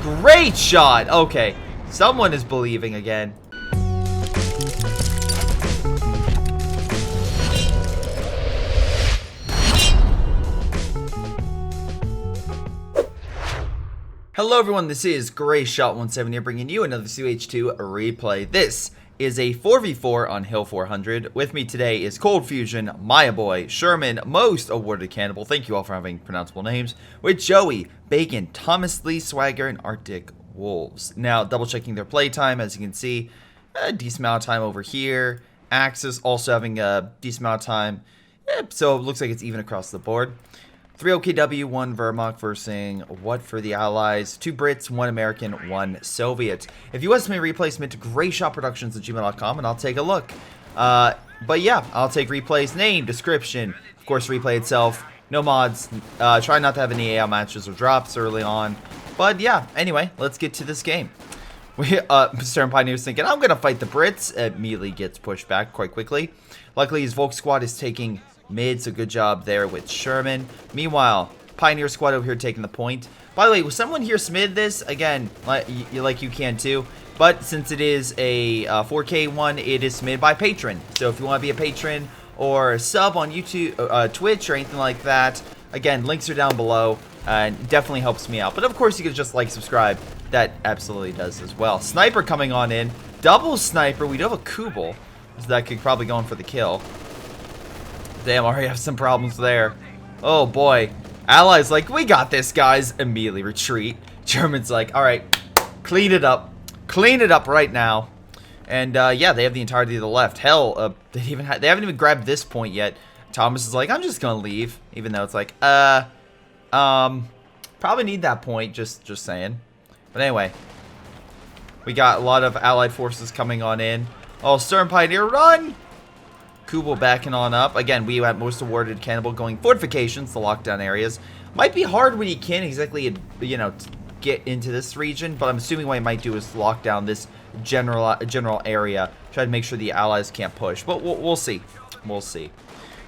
Great shot. Okay, someone is believing again. Hello everyone, this is Greyshot17 here bringing you another CH2 replay. This is a 4v4 on Hill 400. With me today is Cold Fusion, Maya Boy, Sherman, Most Awarded Cannibal, thank you all for having pronounceable names, with Joey, Bacon, Thomas Lee, Swagger, and Arctic Wolves. Now, double checking their playtime, as you can see, a decent amount of time over here. Axis also having a decent amount of time, so it looks like it's even across the board. 3 OKW, 1 Vermont versus what for the Allies? 2 Brits, 1 American, 1 Soviet. If you want me replay, submit to greyshotproductions at gmail.com and I'll take a look. But yeah, I'll take replays, name, description, of course replay itself, no mods, try not to have any AL matches or drops early on. But yeah, anyway, let's get to this game. Mr. Pioneer's thinking, I'm going to fight the Brits. Immediately gets pushed back quite quickly. Luckily his Volk squad is taking mid, so good job there with Sherman. Meanwhile, Pioneer squad over here taking the point. By the way, will someone here smid this? Again, like you can too. But since it is a 4K one, it is smid by patron. So if you want to be a patron or sub on YouTube, Twitch, or anything like that, again, links are down below. And it definitely helps me out. But of course, you can just like, subscribe. That absolutely does as well. Sniper coming on in. Double sniper. We do have a Kubel, so that could probably go in for the kill. Damn, already have some problems there. Oh boy. Allies like, we got this, guys. Immediately retreat. Germans like, alright, clean it up. Clean it up right now. And yeah, they have the entirety of the left. Hell, they haven't even grabbed this point yet. Thomas is like, I'm just gonna leave. Even though it's like, probably need that point, just saying. But anyway. We got a lot of Allied forces coming on in. Oh, Stern Pioneer, run! Kubel backing on up. Again, we have Most Awarded Cannibal going fortifications, the lockdown areas. Might be hard when you can't exactly, you know, get into this region, but I'm assuming what he might do is lock down this general area, try to make sure the Allies can't push. But we'll see. We'll see.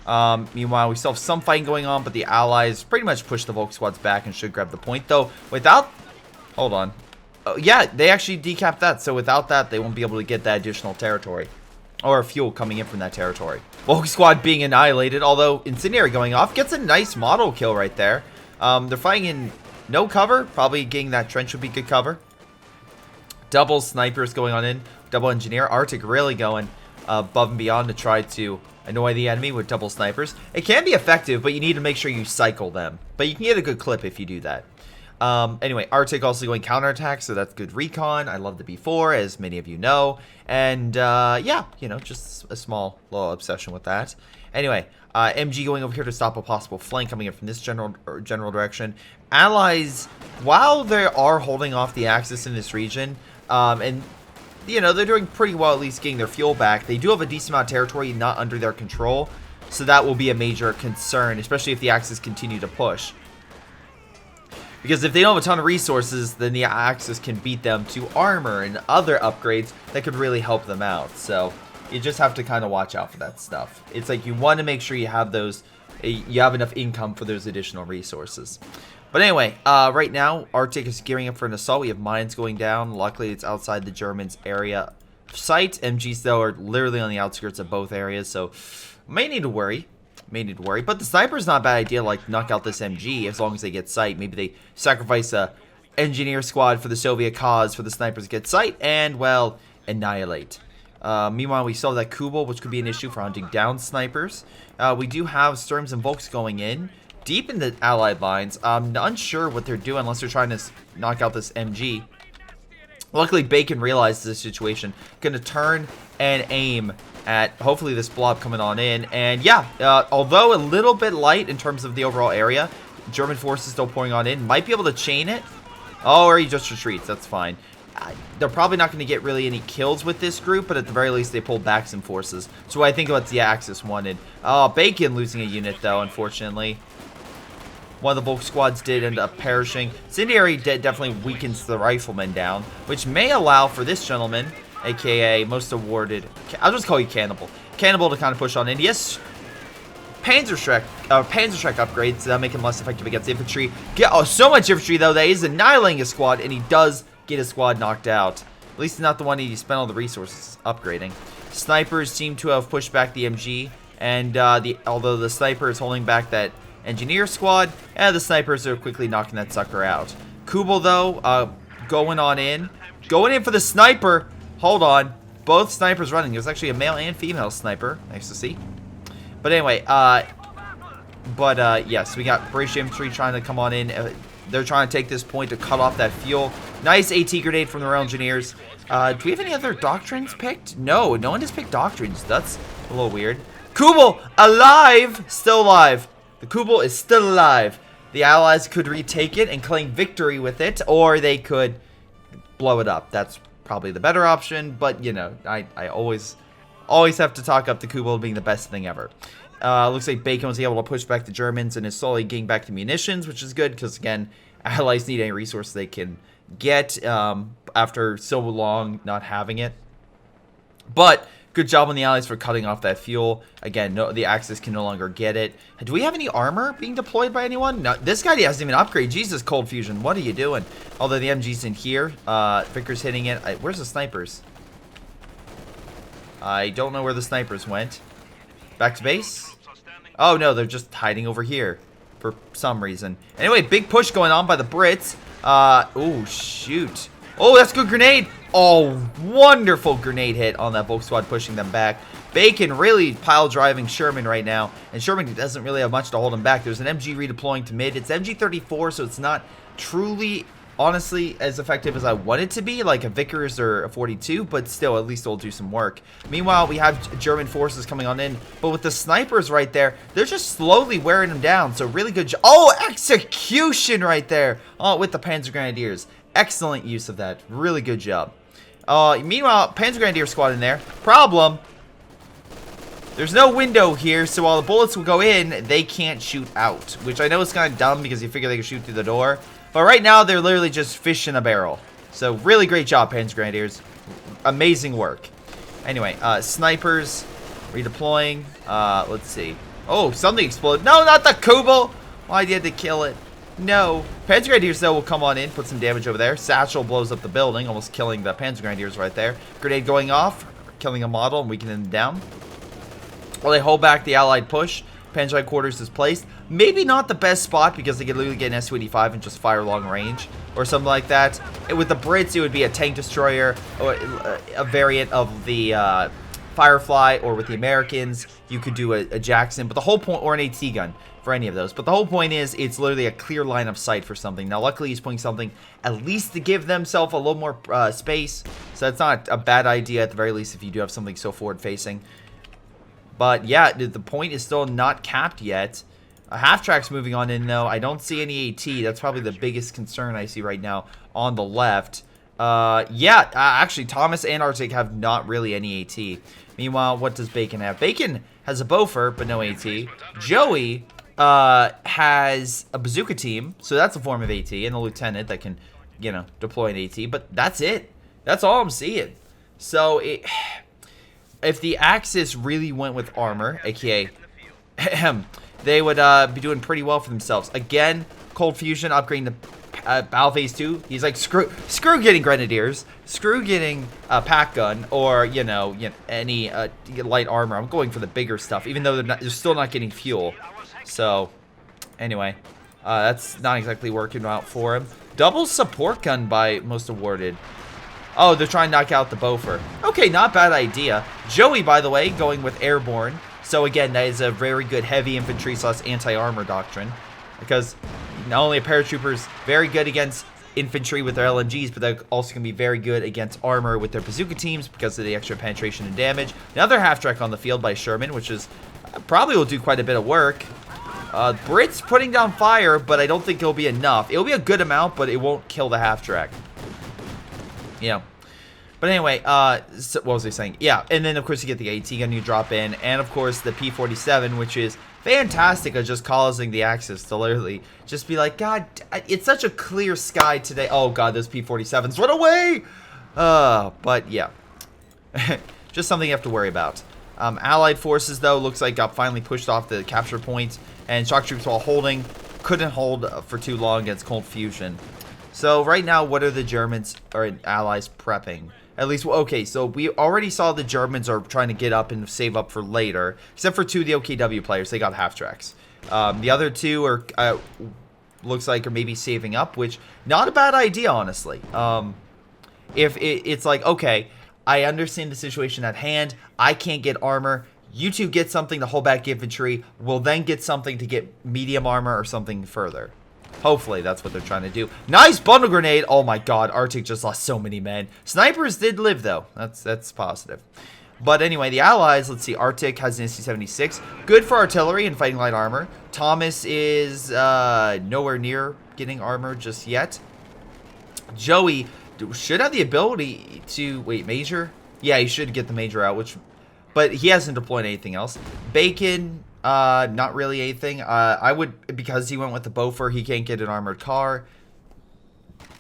Meanwhile, we still have some fighting going on, but the Allies pretty much push the Volk squads back and should grab the point, though. Without... Hold on. Oh, yeah, they actually decapped that, so without that, they won't be able to get that additional territory. Or fuel coming in from that territory. Volk squad being annihilated, although Incendiary going off gets a nice model kill right there. They're fighting in no cover. Probably getting that trench would be good cover. Double snipers going on in. Double engineer. Arctic really going above and beyond to try to annoy the enemy with double snipers. It can be effective, but you need to make sure you cycle them. But you can get a good clip if you do that. Anyway, Arctic also going counterattack, so that's good recon. I love the B4, as many of you know. And, yeah, you know, just a small little obsession with that. Anyway, MG going over here to stop a possible flank coming in from this general direction. Allies, while they are holding off the Axis in this region, and, you know, they're doing pretty well at least getting their fuel back, they do have a decent amount of territory not under their control. So that will be a major concern, especially if the Axis continue to push. Because if they don't have a ton of resources, then the Axis can beat them to armor and other upgrades that could really help them out. So you just have to kind of watch out for that stuff. It's like you want to make sure you have those, you have enough income for those additional resources. But anyway, right now, Arctic is gearing up for an assault. We have mines going down. Luckily, it's outside the Germans' area of sight. MGs, though, are literally on the outskirts of both areas, so may need to worry. But the sniper's not a bad idea, like knock out this MG as long as they get sight. Maybe they sacrifice a engineer squad for the Soviet cause for the snipers to get sight and, well, annihilate. Meanwhile, we still have that Kubel, which could be an issue for hunting down snipers. We do have Sturms and Volks going in deep in the Allied lines. I'm unsure what they're doing unless they're trying to knock out this MG. Luckily, Bacon realizes the situation. Gonna turn and aim at hopefully this blob coming on in. And yeah, although a little bit light in terms of the overall area, German forces still pouring on in. Might be able to chain it. Oh, or he just retreats. That's fine. They're probably not going to get really any kills with this group, but at the very least, they pulled back some forces. So I think what the Axis wanted. Oh, Bacon losing a unit, though, unfortunately. One of the Volk squads did end up perishing. Incendiary definitely weakens the riflemen down, which may allow for this gentleman, aka Most Awarded, I'll just call you Cannibal, to kind of push on in. Yes, Panzerschreck upgrades that make him less effective against infantry. So much infantry, though, that he's annihilating a squad, and he does get his squad knocked out. At least not the one he spent all the resources upgrading. Snipers seem to have pushed back the MG, and although the sniper is holding back that engineer squad, the snipers are quickly knocking that sucker out. Kubel, though, going in for the sniper. Hold on. Both snipers running. There's actually a male and female sniper. Nice to see. But anyway, yes, we got British infantry trying to come on in. They're trying to take this point to cut off that fuel. Nice AT grenade from the Royal Engineers. Do we have any other doctrines picked? No, no one has picked doctrines. That's a little weird. Kubel, alive! Still alive. The Kubel is still alive. The Allies could retake it and claim victory with it, or they could blow it up. That's probably the better option, but, you know, I always have to talk up the Kubel being the best thing ever. Looks like Bacon was able to push back the Germans and is slowly getting back the munitions, which is good because, again, Allies need any resource they can get after so long not having it. But good job on the Allies for cutting off that fuel. Again, the Axis can no longer get it. Do we have any armor being deployed by anyone? No, this guy hasn't even upgraded. Jesus, Cold Fusion, what are you doing? Although the MG's in here. Vickers hitting it. Where's the snipers? I don't know where the snipers went. Back to base? Oh, no, they're just hiding over here for some reason. Anyway, big push going on by the Brits. Oh, shoot. Oh, that's a good grenade. Oh, wonderful grenade hit on that Volk squad, pushing them back. Bacon really pile driving Sherman right now, and Sherman doesn't really have much to hold him back. There's an MG redeploying to mid. It's MG34, so it's not truly, honestly, as effective as I want it to be, like a Vickers or a 42, but still, at least it'll do some work. Meanwhile, we have German forces coming on in, but with the snipers right there, they're just slowly wearing them down, so really good job. Oh, execution right there with the Panzer Grenadiers. Excellent use of that. Really good job. Meanwhile, Panzer Grenadier squad in there. Problem. There's no window here, so while the bullets will go in, they can't shoot out. Which I know is kind of dumb because you figure they can shoot through the door. But right now, they're literally just fish in a barrel. So really great job, Panzer Grenadiers. Amazing work. Anyway, snipers redeploying. Let's see. Oh, something exploded. No, not the Kubel. Why did they kill it? No. Panzer Grenadiers, though, will come on in, put some damage over there. Satchel blows up the building, almost killing the Panzer Grenadiers right there. Grenade going off, killing a model and weakening them down. While they hold back the Allied push, Panzer Headquarters is placed. Maybe not the best spot because they could literally get an Su-85 and just fire long range or something like that. With the Brits, it would be a tank destroyer or a variant of the Firefly, or with the Americans, you could do a Jackson, but the whole point, or an AT gun for any of those. But the whole point is, it's literally a clear line of sight for something. Now, luckily, he's putting something at least to give themselves a little more space, so that's not a bad idea at the very least if you do have something so forward-facing. But yeah, the point is still not capped yet. Half-track's moving on in, though. I don't see any AT. That's probably the biggest concern I see right now on the left. Actually, Thomas and Arctic have not really any AT. Meanwhile, what does Bacon have? Bacon has a Beaufort, but no AT. Joey has a bazooka team, so that's a form of AT, and a lieutenant that can, you know, deploy an AT, but that's it. That's all I'm seeing. So, if the Axis really went with armor, aka, they would be doing pretty well for themselves. Again, Cold Fusion upgrading the Battle Phase 2, he's like, screw getting Grenadiers, screw getting a pack gun, or, you know any light armor. I'm going for the bigger stuff, even though they're still not getting fuel. So, anyway, that's not exactly working out for him. Double support gun by most awarded. Oh, they're trying to knock out the Beaufort. Okay, not bad idea. Joey, by the way, going with airborne. So, again, that is a very good heavy infantry / anti-armor doctrine. Because not only are paratroopers very good against infantry with their LMGs, but they're also going to be very good against armor with their bazooka teams because of the extra penetration and damage. Another half-track on the field by Sherman, which is probably will do quite a bit of work. Brits putting down fire, but I don't think it'll be enough. It'll be a good amount, but it won't kill the half-track. Yeah. But anyway, so what was I saying? Yeah, and then, of course, you get the AT gun you drop in, and, of course, the P-47, which is fantastic at just causing the Axis to literally just be like, God, it's such a clear sky today. Oh, God, those P-47s, run away! But, yeah. Just something you have to worry about. Allied forces, though, looks like got finally pushed off the capture point. And shock troops, while holding, couldn't hold for too long against cold fusion. So right now, what are the Germans or allies prepping? At least, okay, so we already saw the Germans are trying to get up and save up for later. Except for 2 of the OKW players, they got half tracks. The other 2 are, looks like, are maybe saving up, which, not a bad idea, honestly. If it's like, okay, I understand the situation at hand, I can't get armor, you 2 get something to hold back infantry, we'll then get something to get medium armor or something further. Hopefully, that's what they're trying to do. Nice bundle grenade! Oh my god, Arctic just lost so many men. Snipers did live, though. That's positive. But anyway, the Allies, let's see, Arctic has an SC-76. Good for artillery and fighting light armor. Thomas is nowhere near getting armor just yet. Joey should have the ability to... Wait, Major? Yeah, he should get the Major out, but he hasn't deployed anything else. Bacon... not really anything. I would, because he went with the Beaufort, he can't get an armored car.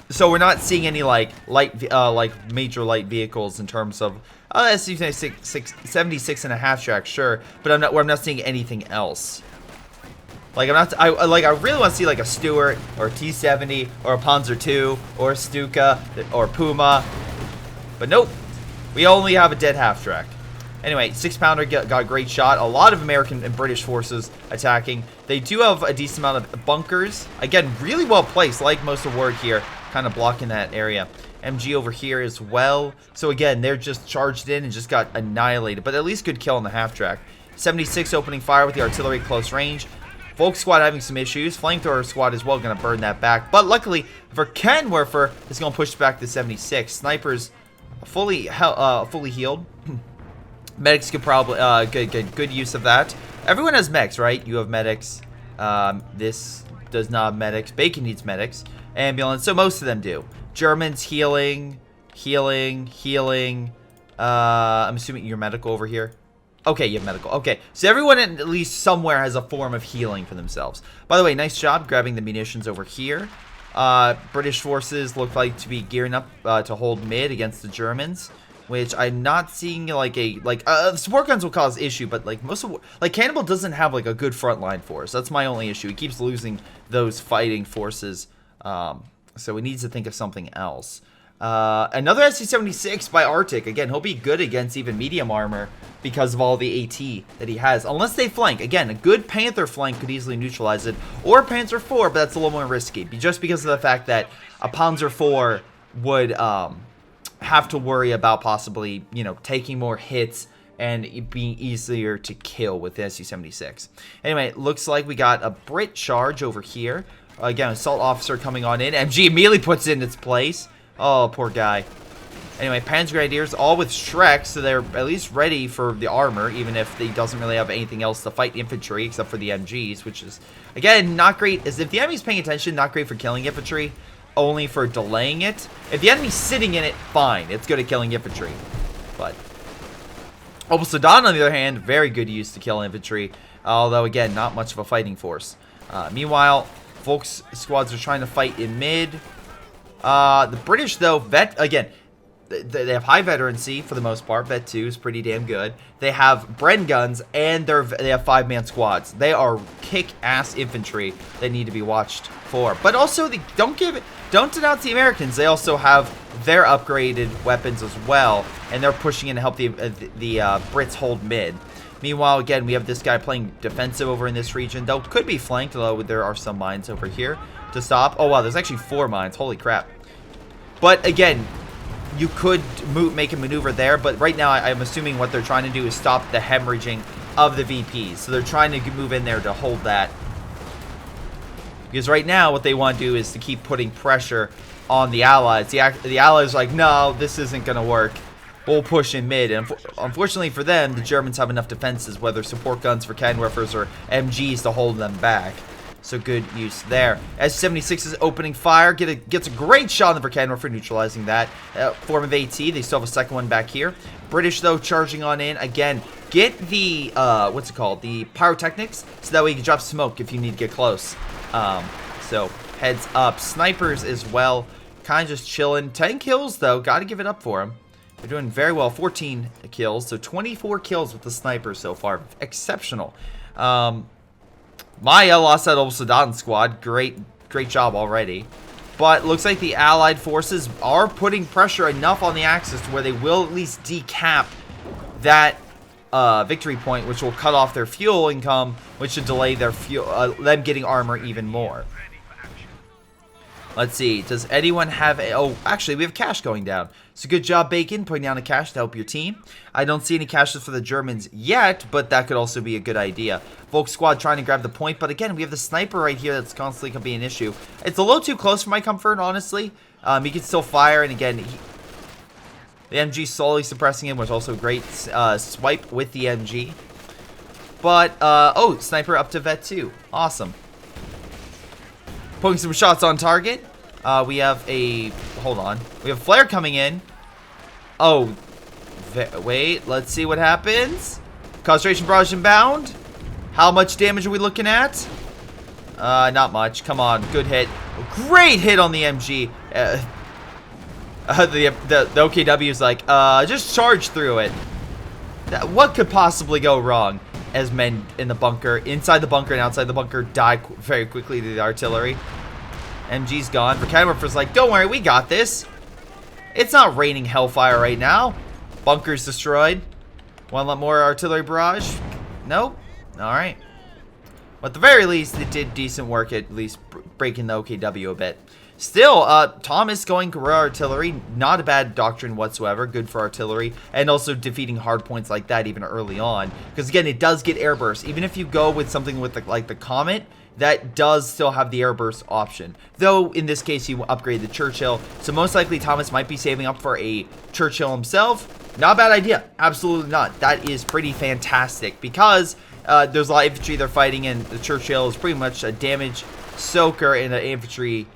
So we're not seeing any like major light vehicles in terms of SC-76 and a half track, sure, but I'm not seeing anything else. Like I really want to see like a Stuart or a T-70 or a Panzer II or a Stuka or Puma, but nope, we only have a dead half track. Anyway, 6-pounder got a great shot. A lot of American and British forces attacking. They do have a decent amount of bunkers. Again, really well placed, like most of Ward here, kind of blocking that area. MG over here as well. So again, they're just charged in and just got annihilated, but at least good kill on the half track. 76 opening fire with the artillery close range. Volk squad having some issues. Flamethrower squad as well going to burn that back. But luckily for Kenwerfer, it's going to push back to 76. Snipers fully healed. Medics could probably good use of that. Everyone has mechs, right? You have medics. This does not have medics. Bacon needs medics. Ambulance. So most of them do. Germans healing. I'm assuming you're medical over here. Okay, you have medical. Okay, so everyone at least somewhere has a form of healing for themselves. By the way, nice job grabbing the munitions over here. British forces look like to be gearing up to hold mid against the Germans, which I'm not seeing support guns will cause issue, but like Cannibal doesn't have like a good frontline force. That's my only issue. He keeps losing those fighting forces, so he needs to think of something else. Another SC-76 by Arctic. Again, he'll be good against even medium armor because of all the AT that he has. Unless they flank. Again, a good Panther flank could easily neutralize it. Or Panzer IV, but that's a little more risky. Just because of the fact that a Panzer IV would have to worry about possibly, taking more hits and being easier to kill with the SC-76. Anyway, it looks like we got a Brit charge over here. Again, assault officer coming on in. MG immediately puts it in its place. Oh, poor guy. Anyway, Panzer Grenadiers all with Shrek, so they're at least ready for the armor, even if he doesn't really have anything else to fight infantry except for the MGs, which is, again, not great. As if the enemy's paying attention, not great for killing infantry, only for delaying it. If the enemy's sitting in it, fine. It's good at killing infantry. But Sudan, on the other hand, very good use to kill infantry, although, again, not much of a fighting force. Meanwhile, Volk's squads are trying to fight in mid. The British, though, again, they have high veterancy for the most part. Vet 2 is pretty damn good. They have Bren guns, and they have 5-man squads. They are kick-ass infantry that need to be watched for. But also, don't denounce the Americans. They also have their upgraded weapons as well, and they're pushing in to help the Brits hold mid. Meanwhile, again, we have this guy playing defensive over in this region. Though could be flanked, although there are some mines over here to stop. Oh, wow, there's actually 4 mines. Holy crap. But, again, you could make a maneuver there, but right now I'm assuming what they're trying to do is stop the hemorrhaging of the VPs. So they're trying to move in there to hold that. Because right now what they want to do is to keep putting pressure on the Allies. The Allies are like, no, this isn't going to work. We'll push in mid. And unfortunately for them, the Germans have enough defenses, whether support guns for Kanwerfers or MGs, to hold them back. So good use there. S-76 is opening fire. Gets a great shot on the Kanwerfer, neutralizing that. Form of AT. They still have a second one back here. British, though, charging on in. Again, get the, what's it called? The pyrotechnics, so that way you can drop smoke if you need to get close. So, heads up. Snipers as well. Kind of just chilling. 10 kills, though. Got to give it up for him. They're doing very well. 14 kills, so 24 kills with the sniper so far. Exceptional. Maya lost that Obsidian squad. Great job already. But looks like the allied forces are putting pressure enough on the Axis to where they will at least decap that victory point, which will cut off their fuel income, which should delay their fuel, them getting armor even more. Let's see. Does anyone have a... Oh, actually, we have cash going down. So good job, Bacon, putting down a cash to help your team. I don't see any caches for the Germans yet, but that could also be a good idea. Volk squad trying to grab the point, but again, we have the sniper right here that's constantly going to be an issue. It's a little too close for my comfort, honestly. He can still fire, and again, the MG slowly suppressing him was also a great swipe with the MG. But, oh, sniper up to vet 2. Awesome. Putting some shots on target. We have a... Hold on. We have a flare coming in. Oh. Wait. Let's see what happens. Concentration barrage inbound. How much damage are we looking at? Not much. Come on. Good hit. Great hit on the MG. The OKW is like, just charge through it. What could possibly go wrong? As men in the bunker, inside the bunker and outside the bunker, die very quickly to the artillery. MG's gone. Verkademorpher's like, don't worry, we got this. It's not raining hellfire right now. Bunker's destroyed. Want more artillery barrage? Nope. Alright. But at the very least, it did decent work at least breaking the OKW a bit. Still, Thomas going guerrilla artillery, not a bad doctrine whatsoever. Good for artillery, and also defeating hard points like that even early on. Because again, it does get air bursts. Even if you go with something with like the Comet, that does still have the air burst option. Though in this case, you upgrade the Churchill, so most likely Thomas might be saving up for a Churchill himself. Not a bad idea. Absolutely not. That is pretty fantastic because there's a lot of infantry they're fighting, and the Churchill is pretty much a damage soaker and an infantry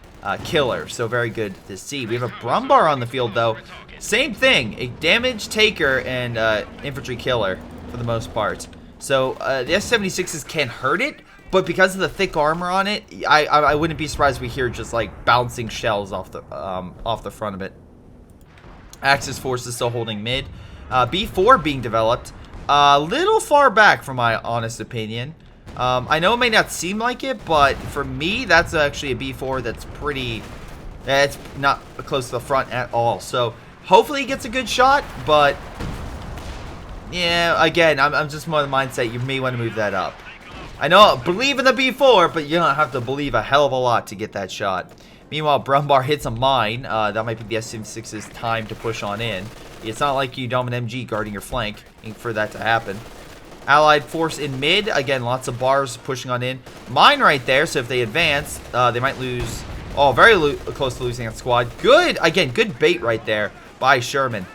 killer, so very good to see. We have a Brumbar on the field though. Same thing, a damage taker and infantry killer for the most part. So the S-76s can hurt it, but because of the thick armor on it, I wouldn't be surprised if we hear just like bouncing shells off the front of it. Axis forces still holding mid. B4 being developed, a little far back from my honest opinion. I know it may not seem like it, but for me, that's actually a B4 that's pretty... It's not close to the front at all. So, hopefully he gets a good shot, but... Yeah, again, I'm just more of the mindset you may want to move that up. I know, believe in the B4, but you don't have to believe a hell of a lot to get that shot. Meanwhile, Brumbar hits a mine. That might be the S-76's time to push on in. It's not like you don't have an MG guarding your flank for that to happen. Allied force in mid. Again, lots of bars pushing on in. Mine right there, so if they advance, they might lose. Oh, very close to losing that squad. Good. Again, good bait right there by Sherman.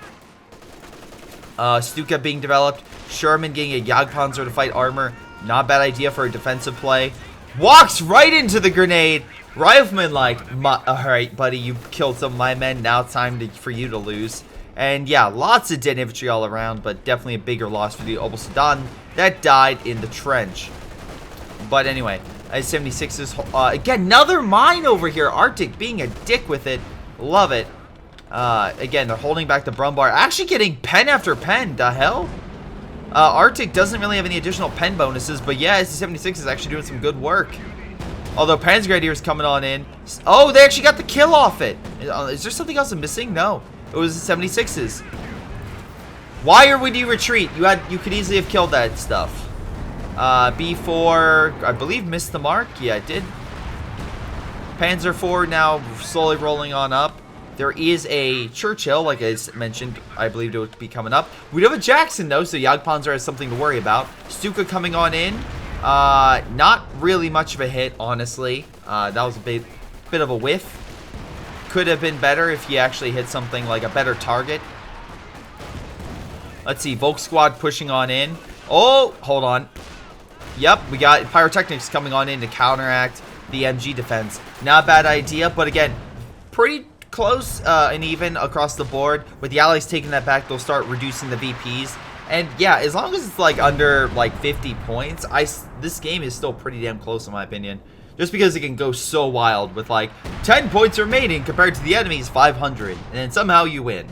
Stuka being developed. Sherman getting a Jagdpanzer to fight armor. Not a bad idea for a defensive play. Walks right into the grenade. Rifleman like, alright, buddy, you killed some of my men. Now it's time for you to lose. And yeah, lots of dead infantry all around, but definitely a bigger loss for the Obsidian that died in the trench. But anyway, S-76s, again, another mine over here. Arctic being a dick with it. Love it. Again, they're holding back the Brumbar. Actually getting pen after pen. The hell? Arctic doesn't really have any additional pen bonuses, but yeah, S-76 is actually doing some good work. Although Panzergrenadier is coming on in. Oh, they actually got the kill off it. Is there something else I'm missing? No. It was the 76s. Why would you retreat? You could easily have killed that stuff. B4, I believe, missed the mark. Yeah, it did. Panzer IV now slowly rolling on up. There is a Churchill, like I mentioned, I believe it would be coming up. We do have a Jackson, though, so Jagdpanzer has something to worry about. Stuka coming on in. Not really much of a hit, honestly. That was a bit of a whiff. Could have been better if you actually hit something like a better target. Let's see, Volk squad pushing on in. Oh, hold on. Yep, we got pyrotechnics coming on in to counteract the MG defense. Not a bad idea, but again, pretty close and even across the board. With the allies taking that back, they'll start reducing the VPs. And yeah, as long as it's like under like 50 points, this game is still pretty damn close in my opinion. Just because it can go so wild with like 10 points remaining compared to the enemy's 500. And then somehow you win.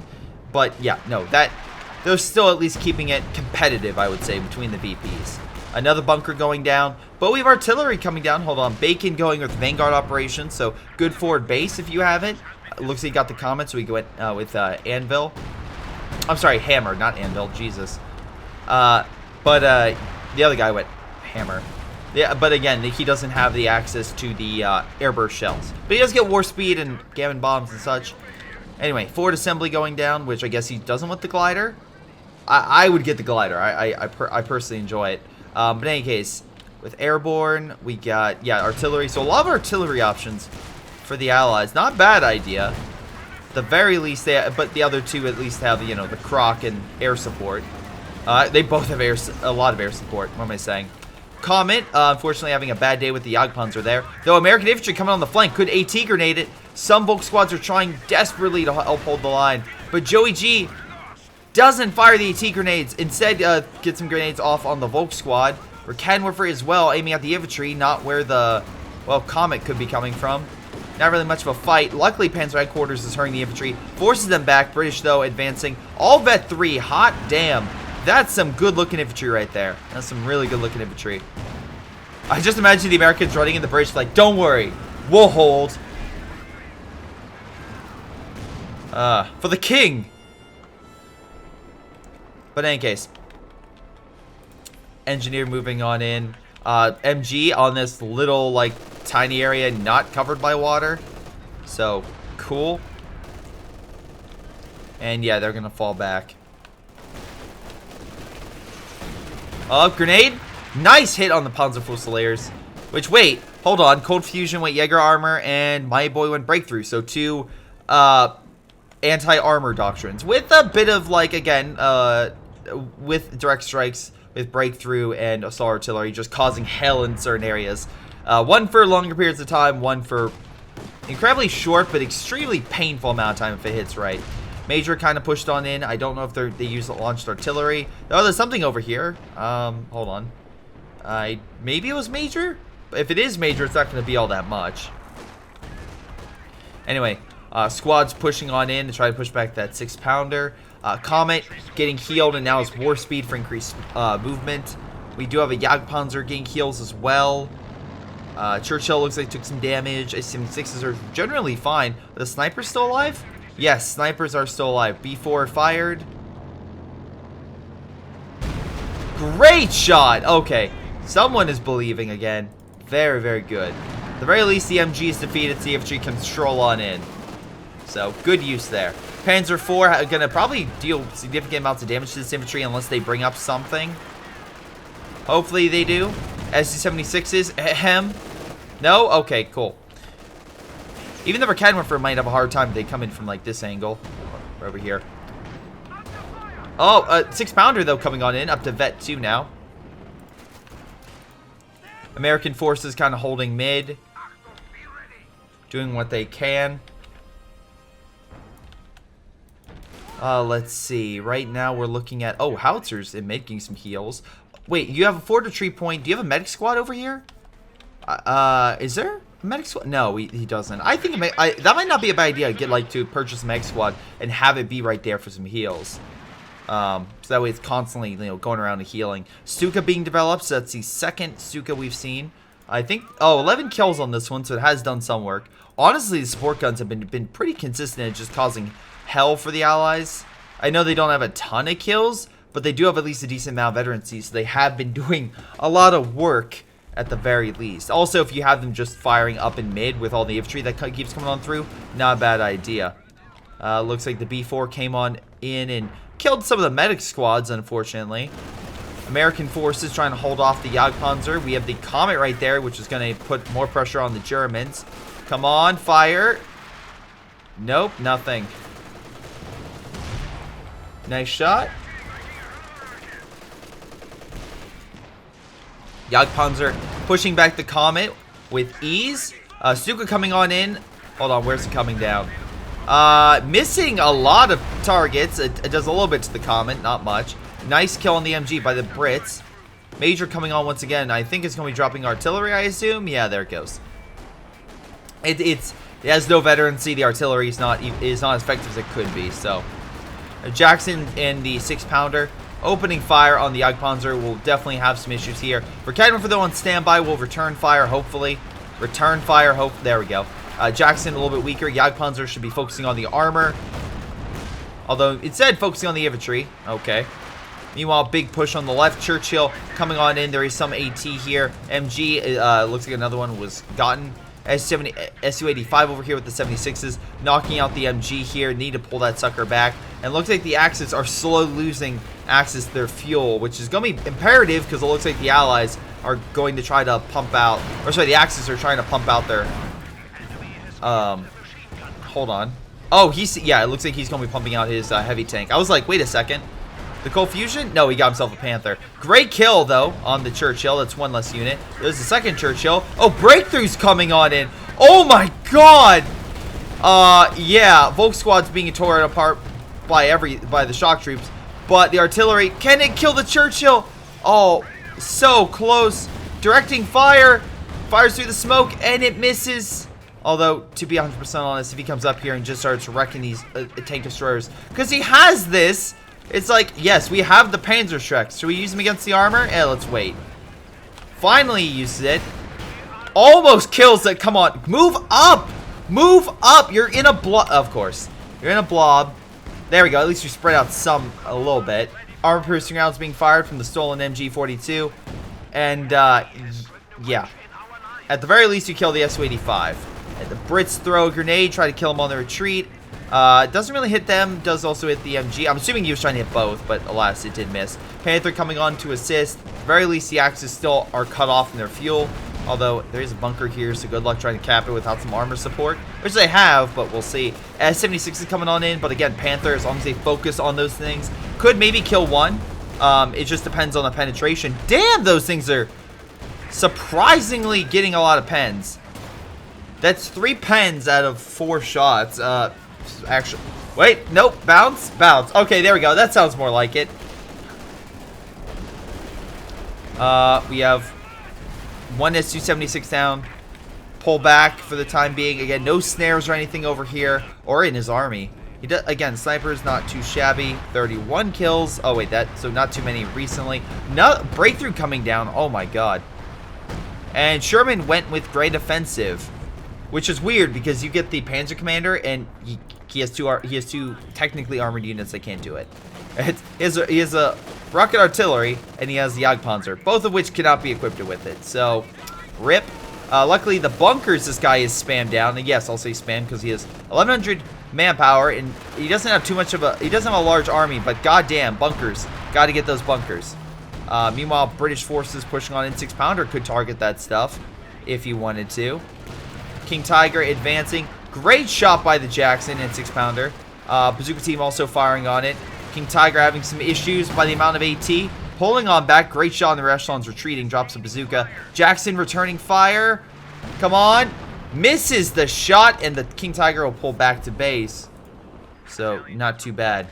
But yeah, no, they're still at least keeping it competitive, I would say, between the VPs. Another bunker going down, but we have artillery coming down. Hold on, Bacon going with Vanguard operations, so good forward base if you have it. Looks like you got the comment, so we go with Anvil. I'm sorry, Hammer, not Anvil, Jesus. But the other guy went Hammer. Yeah, but again, he doesn't have the access to the airburst shells. But he does get war speed and gammon bombs and such. Anyway, forward assembly going down, which I guess he doesn't want the glider. I would get the glider. I personally enjoy it. But in any case, with airborne, we got, yeah, artillery. So a lot of artillery options for the Allies. Not a bad idea. The very least, but the other two at least have, you know, the Croc and air support. They both have a lot of air support. What am I saying? Comet, unfortunately having a bad day with the Jagdpanzer there. Though American infantry coming on the flank could AT grenade it. Some Volk squads are trying desperately to help hold the line. But Joey G doesn't fire the AT grenades. Instead, get some grenades off on the Volk squad. Or Canwerfer as well, aiming at the infantry, not where the, well, Comet could be coming from. Not really much of a fight. Luckily, Panzer Headquarters is hurting the infantry. Forces them back. British, though, advancing. All vet 3. Hot damn. That's some good-looking infantry right there. That's some really good-looking infantry. I just imagine the Americans running in the British like, don't worry, we'll hold. For the king. But in any case, engineer moving on in. MG on this little, like, tiny area not covered by water. So, cool. And yeah, they're going to fall back. Grenade. Nice hit on the Panzerfusiliers. Which, wait, hold on. Cold Fusion went Jaeger Armor, and my boy went Breakthrough. So, two anti-armor doctrines. With a bit of, like, again, with direct strikes, with Breakthrough and assault artillery, just causing hell in certain areas. One for longer periods of time, one for incredibly short, but extremely painful amount of time if it hits right. Major kind of pushed on in. I don't know if they used launched artillery. Oh, there's something over here. Hold on. Maybe it was Major? If it is Major, it's not going to be all that much. Anyway, squads pushing on in to try to push back that 6-pounder. Comet getting healed, and now it's war speed for increased movement. We do have a Jagdpanzer getting heals as well. Churchill looks like took some damage. SM6s are generally fine. The sniper's still alive? Yes, snipers are still alive. B4 fired. Great shot! Okay, someone is believing again. Very, very good. At the very least, the MG is defeated. CFG can stroll on in. So, good use there. Panzer IV going to probably deal significant amounts of damage to this infantry unless they bring up something. Hopefully they do. SC-76s, ahem. No? Okay, cool. Even the Canwerfer might have a hard time if they come in from, like, this angle. Or over here. Oh, 6-pounder, though, coming on in. Up to Vet 2 now. American forces kind of holding mid. Doing what they can. Let's see. Right now, we're looking at... Oh, howitzers in mid, getting some heals. Wait, you have a forward retreat point. Do you have a medic squad over here? Is there a medic squad? No, he doesn't. I think that might not be a bad idea. To purchase a medic squad and have it be right there for some heals. So that way it's constantly, going around and healing. Stuka being developed. So that's the second Stuka we've seen. I think, 11 kills on this one, so it has done some work. Honestly, the support guns have been pretty consistent at just causing hell for the Allies. I know they don't have a ton of kills, but they do have at least a decent amount of veterancy, so they have been doing a lot of work at the very least. Also, if you have them just firing up in mid with all the infantry that keeps coming on through, not a bad idea. Looks like the B4 came on in and killed some of the medic squads, unfortunately. American forces trying to hold off the Jagdpanzer. We have the Comet right there, which is going to put more pressure on the Germans. Come on, fire. Nope, nothing. Nice shot. Jagdpanzer pushing back the Comet with ease. Stuka coming on in. Hold on, where's it coming down? Missing a lot of targets. It does a little bit to the Comet, not much. Nice kill on the MG by the Brits. Major coming on once again. I think it's going to be dropping artillery, I assume. Yeah, there it goes. It has no veterancy. The artillery is not as effective as it could be. So Jackson and the 6-pounder opening fire on the Jagdpanzer will definitely have some issues here. For Cadman, for though on standby, will return fire, hopefully. Return fire, there we go. Jackson a little bit weaker. Jagdpanzer should be focusing on the armor. Although it said focusing on the infantry. Okay. Meanwhile, big push on the left. Churchill coming on in. There is some AT here. MG, looks like another one was gotten. SU-85 over here with the 76s. Knocking out the MG here. Need to pull that sucker back. And looks like the Axis are slowly losing access to their fuel, which is going to be imperative because it looks like the Allies are going to try to pump out, or sorry, the Axis are trying to pump out their, hold on. Oh, yeah, it looks like he's going to be pumping out his heavy tank. I was like, wait a second. The Cold Fusion? No, he got himself a Panther. Great kill, though, on the Churchill. That's one less unit. There's the second Churchill. Oh, Breakthrough's coming on in. Oh, my God. Yeah, Volk Squad's being torn apart by the shock troops. But the artillery, can it kill the Churchill? Oh, so close. Directing fire. Fires through the smoke, and it misses. Although, to be 100% honest, if he comes up here and just starts wrecking these tank destroyers, because he has this, it's like, yes, we have the Panzerschrecks. Should we use them against the armor? Let's wait. Finally, he uses it. Almost kills it. Come on, move up. Move up. You're in a blob. Of course, you're in a blob. There we go. At least you spread out a little bit. Armor-piercing rounds being fired from the stolen MG-42. And, yeah. At the very least, you kill the Su-85. And the Brits throw a grenade, try to kill him on the retreat. Doesn't really hit them. Does also hit the MG. I'm assuming he was trying to hit both, but alas, it did miss. Panther coming on to assist. At the very least, the Axis still are cut off from their fuel. Although, there is a bunker here, so good luck trying to cap it without some armor support. Which they have, but we'll see. S-76 is coming on in, but again, Panther, as long as they focus on those things, could maybe kill one. It just depends on the penetration. Damn, those things are surprisingly getting a lot of pens. That's 3 pens out of 4 shots. Actually, wait, nope, bounce, bounce. Okay, there we go. That sounds more like it. We have 1 Su-76 down. Pull back for the time being. Again, no snares or anything over here or in his army. He does, again, sniper's not too shabby. 31 kills. Oh wait, so not too many recently. No breakthrough coming down. Oh my god. And Sherman went with great offensive, which is weird because you get the Panzer Commander and he has two technically armored units that can't do it. He has a rocket artillery and he has the Jagdpanzer, both of which cannot be equipped with it. So, rip. Luckily, the bunkers this guy is spammed down. And yes, I'll say spam because he has 1,100 manpower and he doesn't have he doesn't have a large army, but goddamn, bunkers. Got to get those bunkers. Meanwhile, British forces pushing on in 6-pounder could target that stuff if you wanted to. King Tiger advancing. Great shot by the Jackson and 6-pounder. Bazooka team also firing on it. King Tiger having some issues by the amount of AT. Pulling on back. Great shot on the echelons retreating. Drops a bazooka. Jackson returning fire. Come on. Misses the shot and the King Tiger will pull back to base. So, not too bad.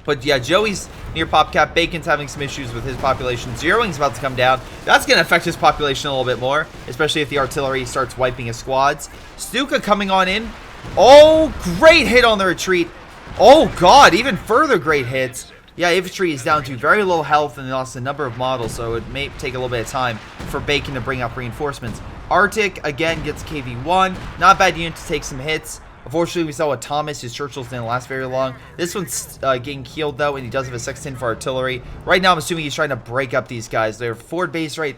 But yeah, Joey's near PopCap. Bacon's having some issues with his population. Zeroing's about to come down. That's going to affect his population a little bit more, especially if the artillery starts wiping his squads. Stuka coming on in. Oh, great hit on the retreat. Oh, God, even further great hits. Yeah, infantry is down to very low health and they lost a number of models, so it may take a little bit of time for Bacon to bring up reinforcements. Arctic, again, gets KV-1. Not a bad unit to take some hits. Unfortunately, we saw with Thomas, his Churchills didn't last very long. This one's getting killed, though, and he does have a sextant for artillery. Right now, I'm assuming he's trying to break up these guys. They're forward base right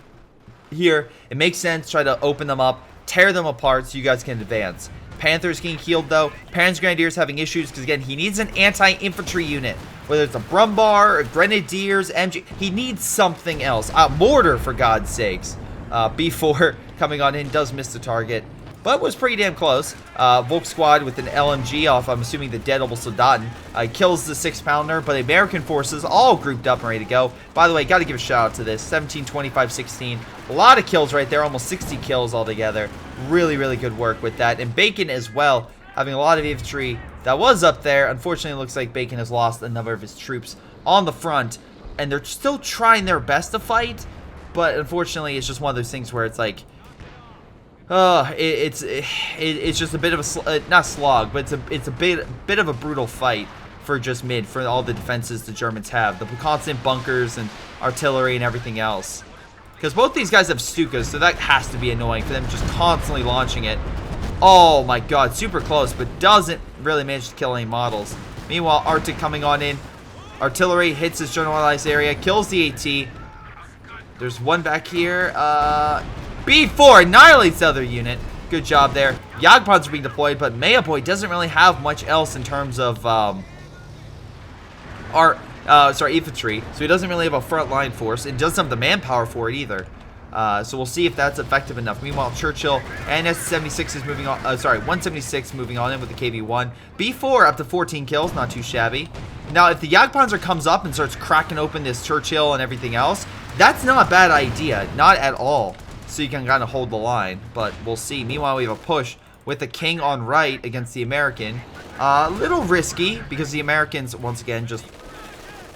here. It makes sense. Try to open them up, tear them apart so you guys can advance. Panthers getting healed, though. Panzer Grenadiers having issues because, again, he needs an anti-infantry unit. Whether it's a Brumbar, or Grenadiers, MG. He needs something else. Mortar, for God's sakes. B4 coming on in does miss the target, but was pretty damn close. Volk Squad with an LMG off, I'm assuming the Deadable Soldaten, kills the 6-pounder, but American forces all grouped up and ready to go. By the way, got to give a shout out to this. 17, 25, 16. A lot of kills right there, almost 60 kills altogether. Really, really good work with that. And Bacon as well, having a lot of infantry that was up there. Unfortunately, it looks like Bacon has lost a number of his troops on the front, and they're still trying their best to fight, but unfortunately, it's just one of those things where it's like, it's just a bit of a not slog, but it's a bit of a brutal fight for just mid, for all the defenses the Germans have. The constant bunkers and artillery and everything else. Because both these guys have Stukas, so that has to be annoying for them just constantly launching it. Oh my god, super close, but doesn't really manage to kill any models. Meanwhile, Arctic coming on in. Artillery hits his generalized area, kills the AT. There's one back here. B4 annihilates the other unit. Good job there. Jagdpanzer being deployed, but Mayaboy doesn't really have much else in terms of infantry. So he doesn't really have a frontline force. It doesn't have the manpower for it either. So we'll see if that's effective enough. Meanwhile, Churchill and S76 is moving on. 176 moving on in with the KV-1. B4 up to 14 kills, not too shabby. Now, if the Jagdpanzer comes up and starts cracking open this Churchill and everything else, that's not a bad idea, not at all. So you can kind of hold the line, but we'll see. Meanwhile, we have a push with the King on right against the American. A little risky because the Americans, once again, just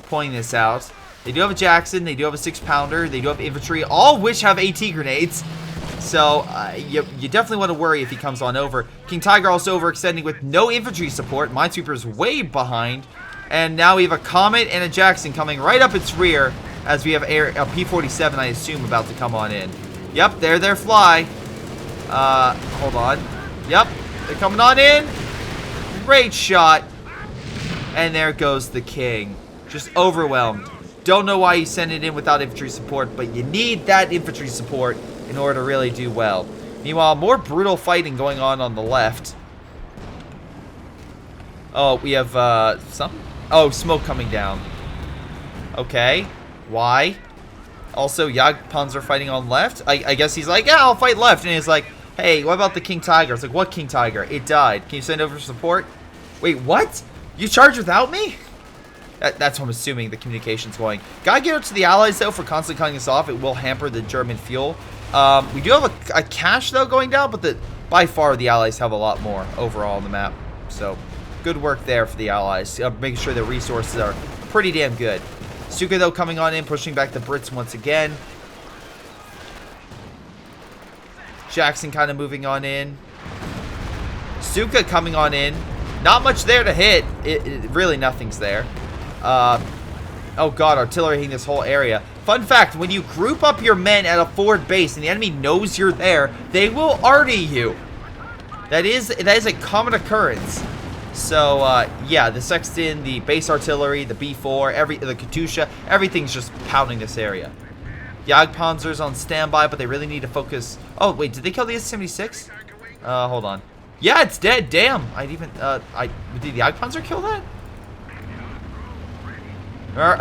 pointing this out. They do have a Jackson, they do have a 6-pounder, they do have infantry, all of which have AT grenades. So you definitely want to worry if he comes on over. King Tiger also overextending with no infantry support. Minesweeper's way behind. And now we have a Comet and a Jackson coming right up its rear as we have a P-47, I assume, about to come on in. Yep, there fly. Hold on. Yep, they're coming on in. Great shot. And there goes the King. Just overwhelmed. Don't know why you send it in without infantry support, but you need that infantry support in order to really do well. Meanwhile, more brutal fighting going on the left. Oh, we have smoke coming down. Okay, why? Also, Jagdpanzer fighting on left. I guess he's like, yeah, I'll fight left. And he's like, hey, what about the King Tiger? It's like, what King Tiger? It died. Can you send over support? Wait, what? You charge without me? That's what I'm assuming the communication's going. Gotta get up to the Allies, though, for constantly cutting us off. It will hamper the German fuel. We do have a cache, though, going down, but by far the Allies have a lot more overall on the map. So, good work there for the Allies. Making sure their resources are pretty damn good. Stuka, though, coming on in, pushing back the Brits once again. Jackson kind of moving on in. Stuka coming on in. Not much there to hit. Really, nothing's there. Oh god, artillery hitting this whole area. Fun fact, when you group up your men at a forward base and the enemy knows you're there, they will arty you. That is a common occurrence. So, yeah, the Sexton, the base artillery, the B4, the Katusha, everything's just pounding this area. Jagdpanzer's on standby, but they really need to focus. Oh, wait, did they kill the S-76? Hold on. Yeah, it's dead. Damn. Did the Jagdpanzer kill that?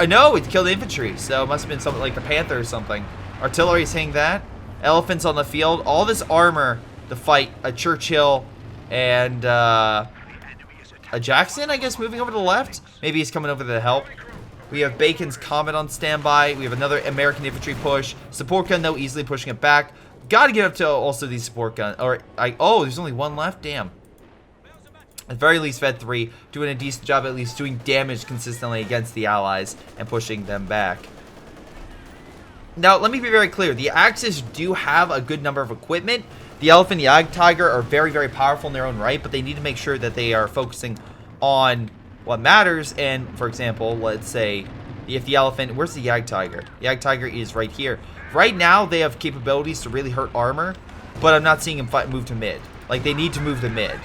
No, it killed the infantry, so it must have been something like the Panther or something. Artillery's hitting that. Elephants on the field. All this armor to fight a Churchill and a Jackson, I guess, moving over to the left. Maybe he's coming over to help. We have Bacon's Comet on standby. We have another American infantry push. Support gun, though, easily pushing it back. Gotta get up to also these support guns. Oh, there's only one left? Damn. At the very least, Ved 3 doing a decent job, at least doing damage consistently against the Allies and pushing them back. Now, let me be very clear. The Axis do have a good number of equipment. The Elephant and the Tiger are very, very powerful in their own right, but they need to make sure that they are focusing on what matters. And, for example, let's say if the Elephant... Where's the Tiger? The Tiger is right here. Right now, they have capabilities to really hurt armor, but I'm not seeing him move to mid. Like, they need to move to mid.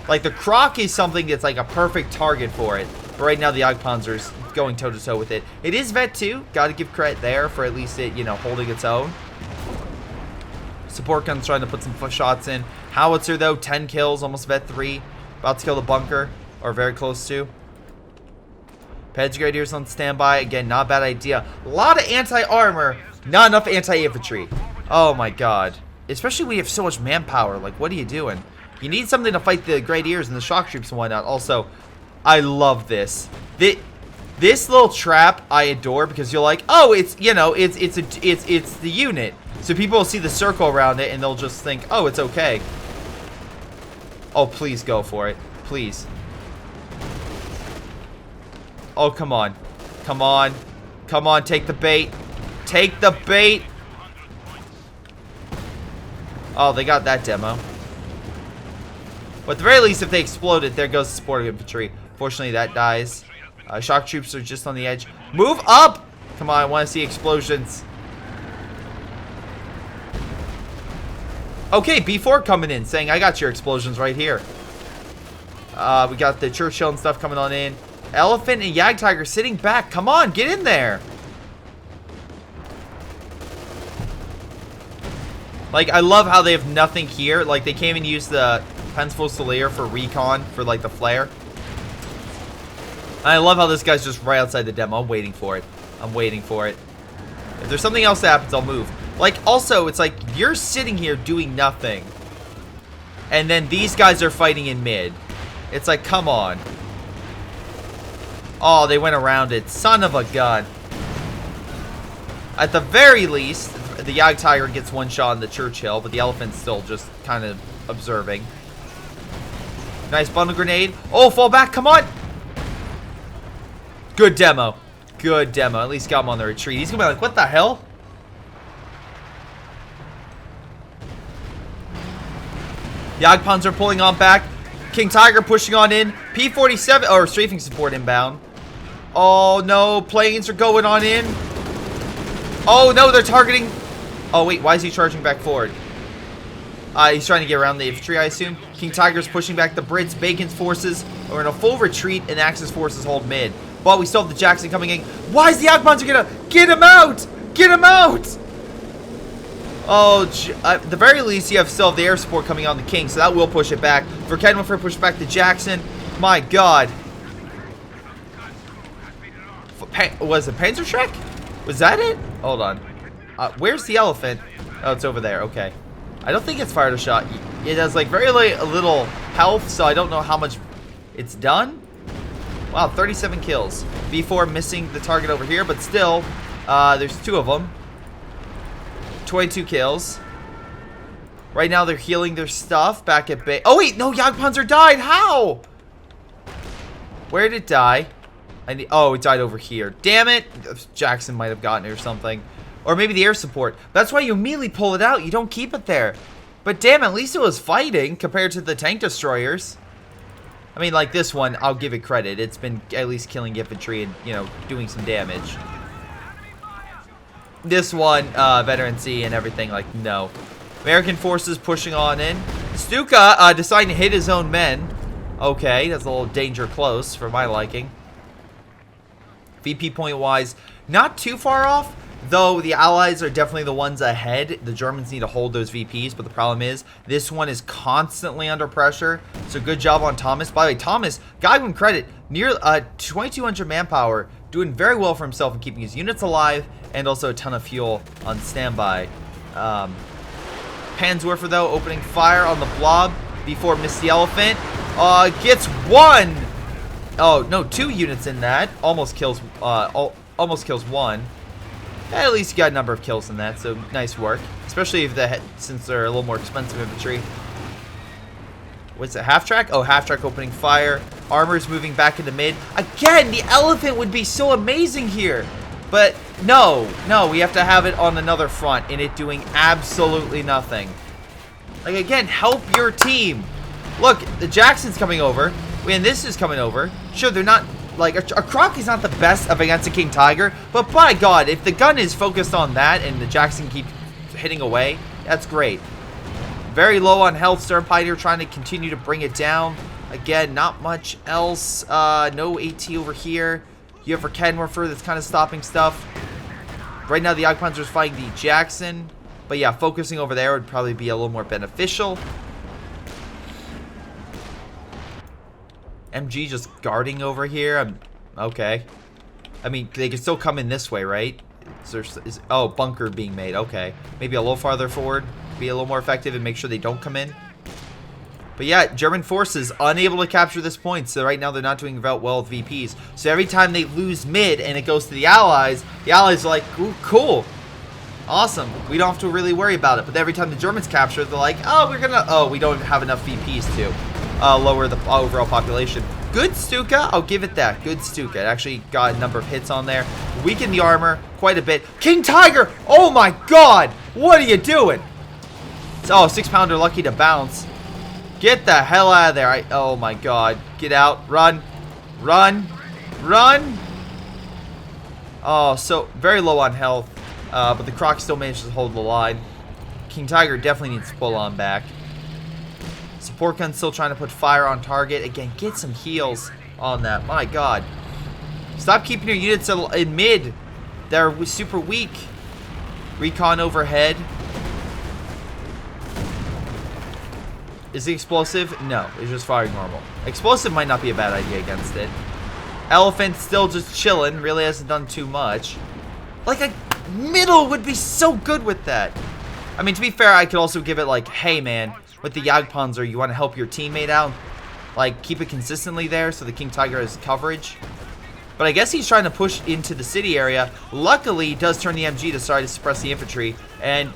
Like, the Croc is something that's like a perfect target for it. But right now, the Jagdpanzer's going toe-to-toe with it. It is Vet 2. Gotta give credit there for at least it, holding its own. Support gun's trying to put some shots in. Howitzer, though, 10 kills, almost Vet 3. About to kill the bunker, or very close to. Pedge Gradier's on standby. Again, not a bad idea. A lot of anti-armor, not enough anti-infantry. Oh my god. Especially when you have so much manpower. Like, what are you doing? You need something to fight the Grenadiers and the shock troops and whatnot. Also, I love this. This little trap I adore because you're like, oh, it's it's the unit. So people will see the circle around it and they'll just think, oh, it's okay. Oh, please go for it. Please. Oh, come on. Come on. Come on, take the bait. Take the bait. Oh, they got that demo. But at the very least, if they explode it, there goes the support infantry. Fortunately, that dies. Shock troops are just on the edge. Move up! Come on, I want to see explosions. Okay, B4 coming in, saying, I got your explosions right here. We got the Churchill and stuff coming on in. Elephant and Yag Tiger sitting back. Come on, get in there. Like, I love how they have nothing here. Like, they can't even use the Pens Fusilier for recon for, like, the flare. And I love how this guy's just right outside the demo. I'm waiting for it. I'm waiting for it. If there's something else that happens, I'll move. Like, also, it's like, you're sitting here doing nothing. And then these guys are fighting in mid. It's like, come on. Oh, they went around it. Son of a gun. At the very least, the Yag Tiger gets one shot on the Churchill, but the Elephant's still just kind of observing. Nice bundle grenade. Oh, fall back. Come on. Good demo. Good demo. At least got him on the retreat. He's going to be like, what the hell? Jagdpanzer are pulling on back. King Tiger pushing on in. P-47, or strafing support inbound. Oh, no. Planes are going on in. Oh, no. They're targeting. Oh, wait. Why is he charging back forward? He's trying to get around the infantry, I assume. King Tiger's pushing back the Brits. Bacon's forces are in a full retreat, and Axis forces hold mid. But we still have the Jackson coming in. Why is the Jagdpanzer gonna get him out? Get him out! Oh, at the very least, you still have the air support coming on the King, so that will push it back. For Kenwiffer, push back the Jackson. My God. Was it Panzerschreck? Was that it? Hold on. Where's the Elephant? Oh, it's over there. Okay. I don't think it's fired a shot. It has, like, very little health, so I don't know how much it's done. Wow, 37 kills. B4 missing the target over here, but still, there's two of them. 22 kills. Right now, they're healing their stuff back at base. Oh, wait, no, Jagdpanzer died. How? Where did it die? Oh, it died over here. Damn it. Jackson might have gotten it or something. Or maybe the air support. That's why you immediately pull it out. You don't keep it there. But damn, at least it was fighting compared to the tank destroyers. I mean, like this one, I'll give it credit. It's been at least killing infantry and, you know, doing some damage. This one, Veteran C and everything, like, no. American forces pushing on in. Stuka deciding to hit his own men. Okay, that's a little danger close for my liking. VP point-wise, not too far off. Though the Allies are definitely the ones ahead. The Germans need to hold those VPs, but the problem is this one is constantly under pressure. So good job on Thomas. By the way, Thomas, gotta give him credit. Near 2,200 manpower, doing very well for himself and keeping his units alive, and also a ton of fuel on standby. Panzerwerfer, though, opening fire on the blob before missed the Elephant. Gets one. Oh no, 2 units in that. Almost kills one. At least you got a number of kills in that, so nice work. Especially if since they're a little more expensive infantry. What's it, half track? Oh, half track opening fire. Armor's moving back into mid. Again, the Elephant would be so amazing here. But no, we have to have it on another front and it doing absolutely nothing. Like, again, help your team. Look, the Jackson's coming over. And this is coming over. Sure, they're not... Like, a Croc is not the best up against a King Tiger, but by God, if the gun is focused on that and the Jackson keeps hitting away, that's great. Very low on health. Stern Pioneer trying to continue to bring it down. Again, not much else. No AT over here. You have for Kenwerfer that's kind of stopping stuff. Right now, the Jagdpanzer is fighting the Jackson. But yeah, focusing over there would probably be a little more beneficial. MG just guarding over here. Okay. I mean, they can still come in this way, right? Oh, bunker being made. Okay. Maybe a little farther forward. Be a little more effective and make sure they don't come in. But yeah, German forces unable to capture this point. So right now they're not doing well with VPs. So every time they lose mid and it goes to the Allies are like, ooh, cool. Awesome. We don't have to really worry about it. But every time the Germans capture it, they're like, oh, we don't have enough VPs to lower the overall population. Good Stuka. I'll give it that. Good Stuka. It actually got a number of hits on there. Weakened the armor quite a bit. King Tiger! Oh my God! What are you doing? Oh, 6-pounder lucky to bounce. Get the hell out of there. Oh my God. Get out. Run. Run! Run! Oh, so very low on health. But the Croc still manages to hold the line. King Tiger definitely needs to pull on back. Support gun still trying to put fire on target. Again, get some heals on that. My god. Stop keeping your units in mid. They're super weak. Recon overhead. Is he explosive? No, it's just firing normal. Explosive might not be a bad idea against it. Elephant still just chilling. Really hasn't done too much. Like a middle would be so good with that. I mean, to be fair, I could also give it like, hey man, with the Jagdpanzer, you want to help your teammate out? Like, keep it consistently there so the King Tiger has coverage. But I guess he's trying to push into the city area. Luckily, he does turn the MG to try to suppress the infantry. And,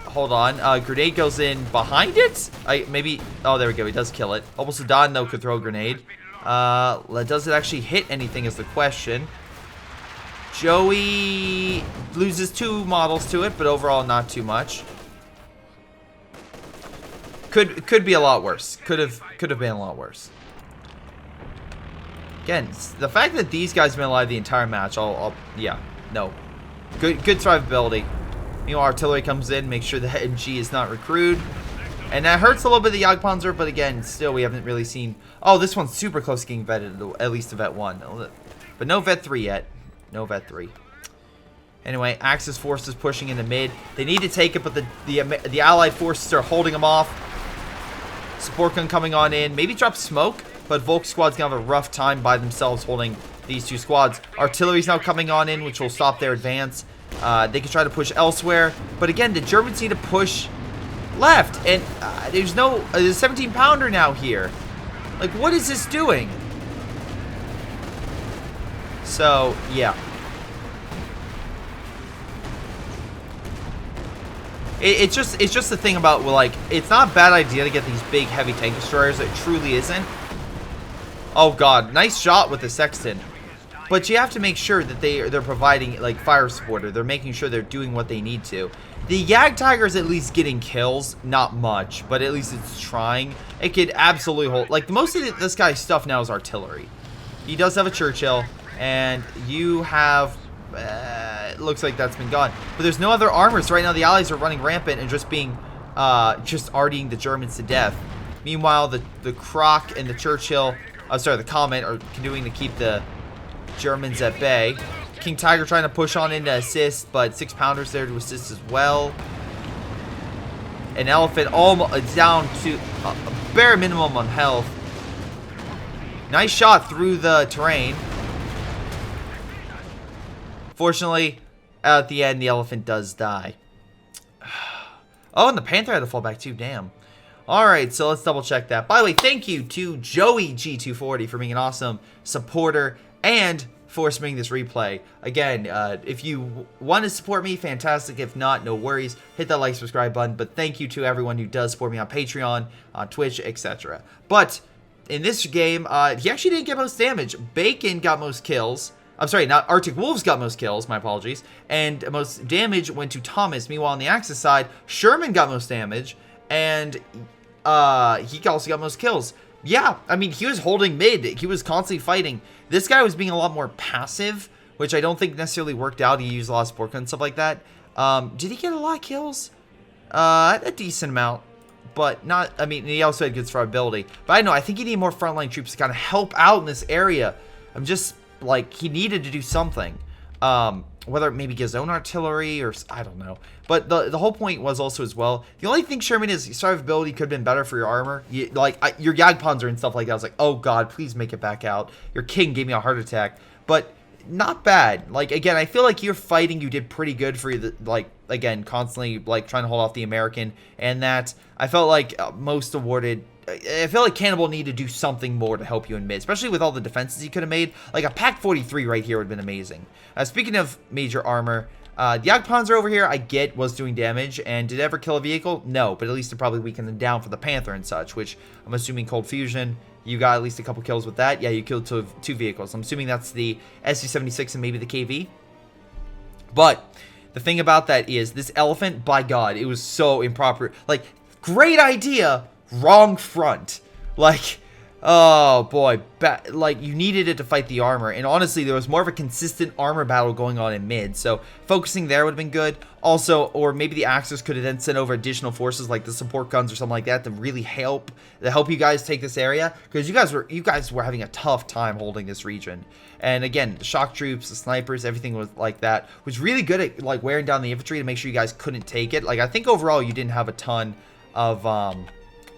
hold on, grenade goes in behind it? Maybe, oh, there we go, he does kill it. Almost done, though, could throw a grenade. Does it actually hit anything is the question. Joey loses 2 models to it, but overall not too much. Could be a lot worse. Could have been a lot worse. Again, the fact that these guys have been alive the entire match, yeah, no. Good survivability. Meanwhile, artillery comes in, make sure the MG is not recruited. And that hurts a little bit of the Jagdpanzer, but again, still we haven't really seen... Oh, this one's super close to getting vetted, at least to vet 1. But no vet 3 yet. No vet 3. Anyway, Axis forces pushing into mid. They need to take it, but the Allied forces are holding them off. Support gun coming on in. Maybe drop smoke, but Volk squad's gonna have a rough time by themselves holding these 2 squads. Artillery's now coming on in, which will stop their advance. They can try to push elsewhere, but again, the Germans need to push left, and there's a 17-pounder now here. Like, what is this doing? So, yeah. It's just the thing about, well, like, it's not a bad idea to get these big, heavy tank destroyers. It truly isn't. Oh, God. Nice shot with the Sexton. But you have to make sure that they're providing, like, fire support, or they're making sure they're doing what they need to. The Jagdtiger is at least getting kills. Not much, but at least it's trying. It could absolutely hold... Like, most of this guy's stuff now is artillery. He does have a Churchill, and you have... it looks like that's been gone. But there's no other armors. Right now, the Allies are running rampant and just being... just artying the Germans to death. Meanwhile, the Croc and the Churchill... sorry, the Comet are continuing to keep the Germans at bay. King Tiger trying to push on in to assist, but 6-pounders there to assist as well. An Elephant almost down to a bare minimum on health. Nice shot through the terrain. Fortunately, at the end, the Elephant does die. Oh, and the Panther had to fall back too, damn. Alright, so let's double check that. By the way, thank you to Joey G240 for being an awesome supporter and for submitting this replay. Again, if you want to support me, fantastic. If not, no worries. Hit that like, subscribe button. But thank you to everyone who does support me on Patreon, on Twitch, etc. But in this game, he actually didn't get most damage. Bacon got most kills. I'm sorry, not Arctic Wolves got most kills, my apologies. And most damage went to Thomas. Meanwhile, on the Axis side, Sherman got most damage. And he also got most kills. Yeah, I mean, he was holding mid. He was constantly fighting. This guy was being a lot more passive, which I don't think necessarily worked out. He used a lot of support and stuff like that. Did he get a lot of kills? A decent amount, but not, I mean, he also had good survivability. But I know, I think he needed more frontline troops to kind of help out in this area. I'm just, like, he needed to do something. Whether it maybe his own artillery or I don't know. But the whole point was also as well, the only thing, Sherman, is survivability could have been better for your armor. Your Jagdpanzer and stuff like that, I was like, oh god, please make it back out. Your King gave me a heart attack. But not bad. Like, again, I feel like your fighting, you did pretty good for the, like, again, constantly, like, trying to hold off the American. And that, I felt like most awarded... I feel like Cannibal needed to do something more to help you in mid, especially with all the defenses he could have made. Like a Pack 43 right here would have been amazing. Speaking of major armor, the Jagdpanzer over here, I get, was doing damage. And did it ever kill a vehicle? No, but at least it probably weakened them down for the Panther and such, which I'm assuming Cold Fusion, you got at least a couple kills with that. Yeah, you killed two vehicles. I'm assuming that's the SC-76 and maybe the KV. But the thing about that is this Elephant, by God, it was so improper. Like, great idea, wrong front. Like, Oh boy, like you needed it to fight the armor, and honestly there was more of a consistent armor battle going on in mid, so focusing there would have been good. Also, or maybe the Axis could have then sent over additional forces like the support guns or something like that to really help you guys take this area, because you guys were having a tough time holding this region. And again, the shock troops, the snipers, everything was like that was really good at like wearing down the infantry to make sure you guys couldn't take it. Like I think overall you didn't have a ton of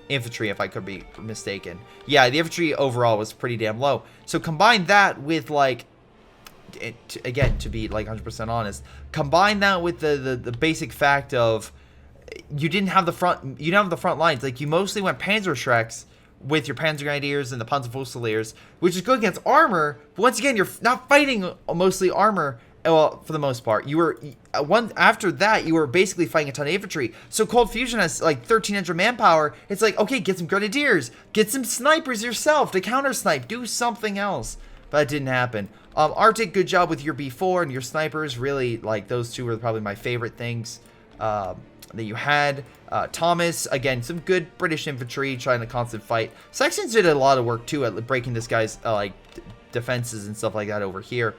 infantry, if I could be mistaken. Yeah, the infantry overall was pretty damn low. So combine that with like, again, to be like 100% honest, combine that with the basic fact of you didn't have the front lines. Like you mostly went Panzerschrecks with your Panzer Grenadiers and the Panzerfusiliers, which is good against armor. But once again, you're not fighting mostly armor. Well, for the most part, you were after that you were basically fighting a ton of infantry. So Cold Fusion has like 1,300 manpower. It's like, okay, get some grenadiers, get some snipers yourself to counter snipe, do something else. But it didn't happen. Arctic, good job with your B4 and your snipers. Really, like those two were probably my favorite things that you had. Thomas, again, some good British infantry trying to constant fight. Saxons did a lot of work too at breaking this guy's like defenses and stuff like that over here.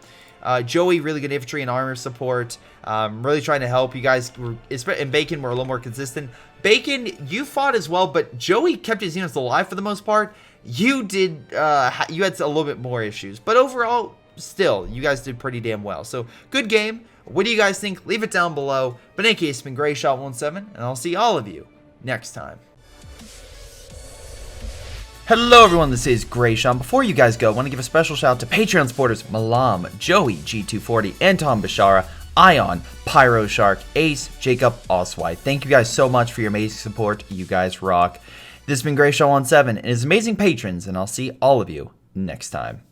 Joey, really good infantry and armor support. Really trying to help. You guys were, and Bacon were a little more consistent. Bacon, you fought as well, but Joey kept his units alive for the most part. You did, you had a little bit more issues. But overall, still, you guys did pretty damn well. So, good game. What do you guys think? Leave it down below. But in any case, it's been Greyshot17, and I'll see all of you next time. Hello everyone, this is Greyshot. Before you guys go, I want to give a special shout out to Patreon supporters Milam, Joey, G240, Anton, Bishara, Ion, Pyro Shark, Ace, Jakub, Ocwieja. Thank you guys so much for your amazing support. You guys rock. This has been Greyshot17 and his amazing patrons, and I'll see all of you next time.